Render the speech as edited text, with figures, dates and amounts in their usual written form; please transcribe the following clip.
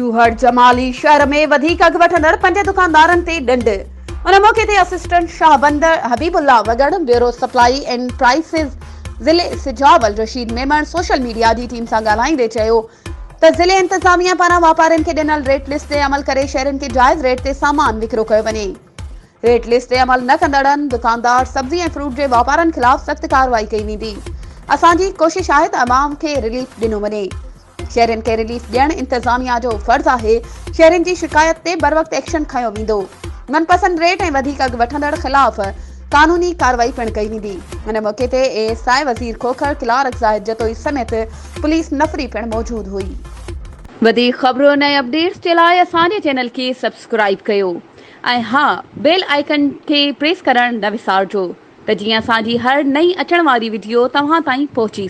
चूहड़ जमाली शहर में वधीक अघ वठंदड़ 5 दुकानदारनि ते ॾंड। उन मौके ते असिस्टेंट शाहबंदर हबीबुल्ला वगड़ ब्यूरो सप्लाई एंड प्राइसिस ज़िले सिजावल रशीद मेमण सोशल मीडिया जी टीम सां ॻाल्हाईंदे चयो त ज़िले इंतज़ामिया पारां वापारियुनि खे ॾिनल रेट लिस्ट ते अमल करे शहरनि खे जाइज़ रेट ते सामान विकिरो कयो वञे। रेट लिस्ट ते अमल न कंदड़नि दुकानदार सब्जी ऐं फ्रूट जे वापारनि खिलाफ़ सख़्त कार्रवाई कई वेंदी। असांजी कोशिश आहे त अवाम खे रिलीफ ॾिनो वञे। शहरनि खे रिलीफ ॾियणु इंतज़ामिया जो फर्ज़ आहे। शहरनि जी शिकायत ते बर वक़्तु एक्शन खयो वेंदो। मनपसंद रेट ऐं वधीक अघु वठंदड़ खिलाफ़ कानूनी कार्रवाई पिणु कई वेंदी। हिन मौके ते एएसआई वज़ीर खोखर क्लार्क ज़ाहिद जतोई समेत पुलिस नफ़री पिणु मौजूद हुई। वधीक ख़बरुनि ऐं अपडेट्स जे लाइ असांजे चैनल खे सब्सक्राइब कयो ऐं हा बेल आइकन खे प्रेस करणु न विसारिजो त जीअं असांजी हर नई अचण वारी वीडियो तव्हां ताईं पहुची सघे।